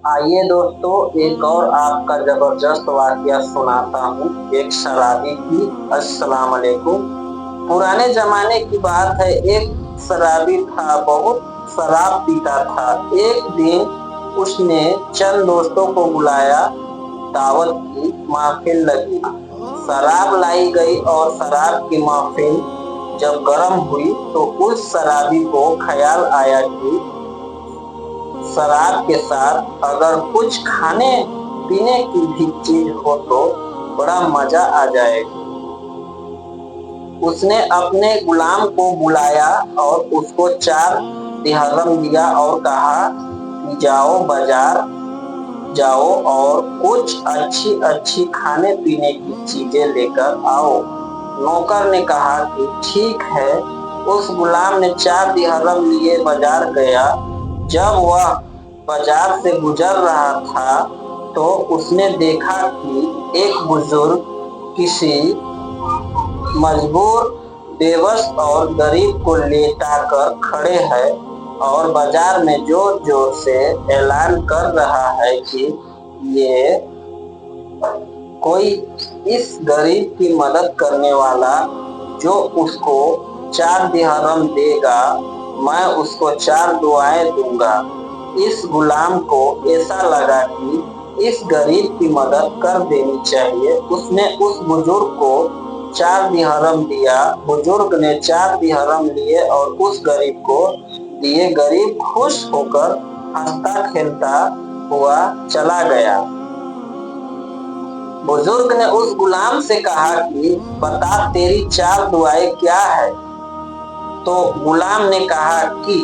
आइए दोस्तों, एक और आपका जबरदस्त वाकया सुनाता हूँ एक शराबी की। अस्सलाम वालेकुम। पुराने जमाने की बात है। एक शराबी था, बहुत शराब पीता था। एक दिन उसने चंद दोस्तों को बुलाया। दावत की महफिल लगी, शराब लाई गई और शराब की महफिल जब गर्म हुई तो उस शराबी को ख्याल आया कि शराब के साथ अगर कुछ खाने पीने की भी चीज हो तो बड़ा मजा आ जाएगा। उसने अपने गुलाम को बुलाया और उसको 4 दिहरम दिया और कहा कि जाओ बाजार जाओ और कुछ अच्छी अच्छी खाने पीने की चीजें लेकर आओ। नौकर ने कहा कि ठीक है। उस गुलाम ने 4 दिहरम लिए बाजार गया। जब वह बाजार से गुजर रहा था तो उसने देखा कि एक बुजुर्ग किसी मजबूर, बेबस और गरीब को लेटाकर खड़े हैं और बाजार में जोर जोर से ऐलान कर रहा है कि ये कोई इस गरीब की मदद करने वाला जो उसको 4 दिहरम देगा, मैं उसको 4 दुआएं दूंगा। इस गुलाम को ऐसा लगा कि इस गरीब की मदद कर देनी चाहिए। उसने उस बुजुर्ग को 4 दिहरम दिया। बुजुर्ग ने 4 दिहरम लिए और उस गरीब को दिए। गरीब खुश होकर हंसता खेलता हुआ चला गया। बुजुर्ग ने उस गुलाम से कहा कि बता तेरी 4 दुआएं क्या है। तो गुलाम ने कहा कि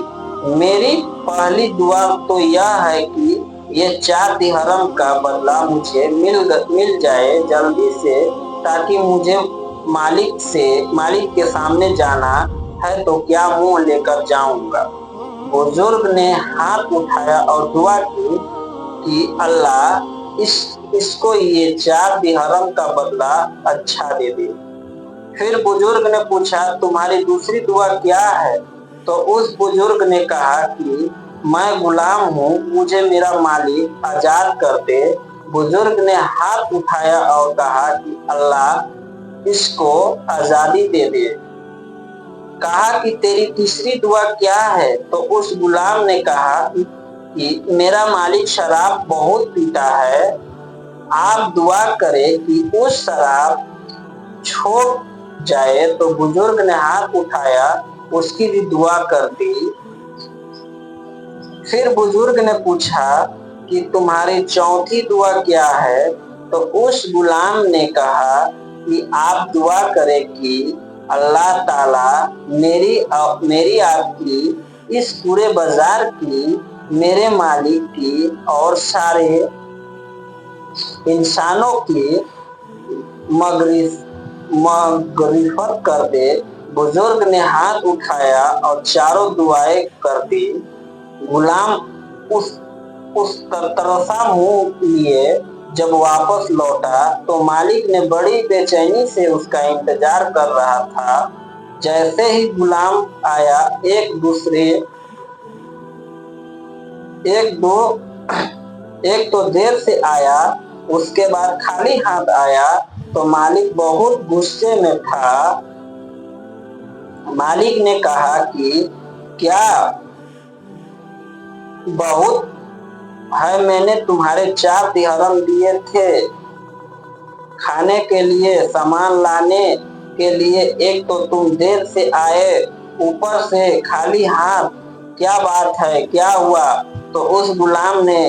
मेरी पहली दुआ तो यह है कि ये 4 दिहरम का बदला मुझे मिल जाए जल्दी से, ताकि मुझे मालिक के सामने जाना है तो क्या मुंह लेकर जाऊंगा। बुजुर्ग ने हाथ उठाया और दुआ की कि अल्लाह इसको ये 4 दिहरम का बदला अच्छा दे दे। फिर बुजुर्ग ने पूछा तुम्हारी दूसरी दुआ क्या है। तो उस बुजुर्ग ने कहा कि मैं गुलाम हूँ, मुझे मेरा मालिक आजाद कर दे। बुजुर्ग ने हाथ उठाया और कहा कि अल्लाह इसको आजादी दे दे। कहा कि तेरी तीसरी दुआ क्या है। तो उस गुलाम ने कहा कि मेरा मालिक शराब बहुत पीता है, आप दुआ करें कि उस शराब छोड़ जाए। तो बुजुर्ग ने हाथ उठाया, उसकी भी दुआ कर दी। फिर बुजुर्ग ने पूछा कि तुम्हारी चौथी दुआ क्या है। तो उस गुलाम ने कहा कि आप दुआ करें कि अल्लाह ताला मेरी आपकी इस पूरे बाजार की, मेरे मालिक की और सारे इंसानों की मगरिफत कर दे। बुजुर्ग ने हाथ उठाया और चारों दुआएं कर दी। गुलाम उस तरसा मुंह लिए जब वापस लौटा तो मालिक ने बड़ी बेचैनी से उसका इंतजार कर रहा था। जैसे ही गुलाम आया, एक तो देर से आया, उसके बाद खाली हाथ आया तो मालिक बहुत गुस्से में था। मालिक ने कहा कि क्या बहुत है, मैंने तुम्हारे 4 दिहरम दिए थे खाने के लिए, सामान लाने के लिए, एक तो तुम देर से आए, ऊपर से खाली हाथ, क्या बात है, क्या हुआ। तो उस गुलाम ने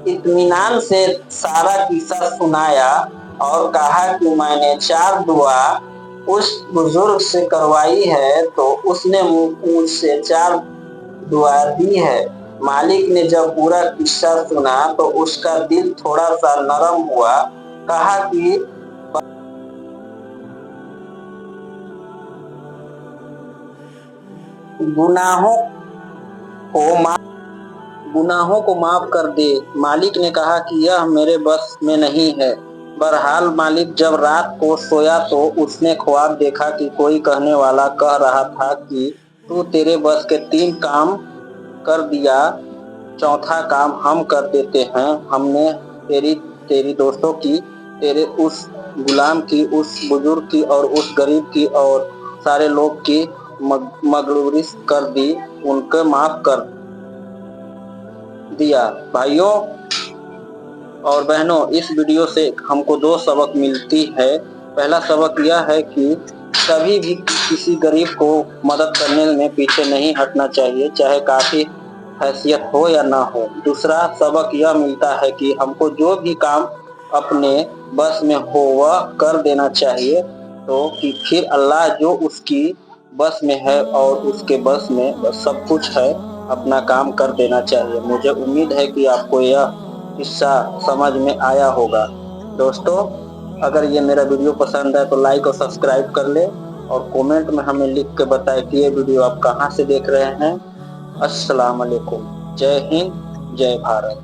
इत्मीनान से सारा किस्सा सुनाया और कहा कि मैंने 4 दुआ उस बुजुर्ग से करवाई है तो उसने मुझसे 4 दुआ दी है। मालिक ने जब पूरा किस्सा सुना तो उसका दिल थोड़ा सा नरम हुआ। कहा कि गुनाहों को माफ कर दे। मालिक ने कहा कि यह मेरे बस में नहीं है। बहरहाल मालिक जब रात को सोया तो उसने ख्वाब देखा कि कोई कहने वाला कह रहा था कि तू तेरे बस के 3 काम कर दिया, चौथा काम हम कर देते हैं। हमने तेरी दोस्तों की, तेरे उस गुलाम की, उस बुजुर्ग की और उस गरीब की और सारे लोग की मगरूरी कर दी, उनको माफ कर दिया। भाइयों और बहनों, इस वीडियो से हमको 2 सबक मिलती है। पहला सबक यह है कि कभी भी किसी गरीब को मदद करने में पीछे नहीं हटना चाहिए, चाहे काफी हैसियत हो या ना हो। दूसरा सबक यह मिलता है कि हमको जो भी काम अपने बस में हो वह कर देना चाहिए, तो कि फिर अल्लाह जो उसकी बस में है और उसके बस में बस सब कुछ है, अपना काम कर देना चाहिए। मुझे उम्मीद है कि आपको यह किस्सा समझ में आया होगा। दोस्तों, अगर ये मेरा वीडियो पसंद है तो लाइक और सब्सक्राइब कर ले और कमेंट में हमें लिख के बताएं कि ये वीडियो आप कहाँ से देख रहे हैं। अस्सलाम वालेकुम। जय हिंद, जय भारत।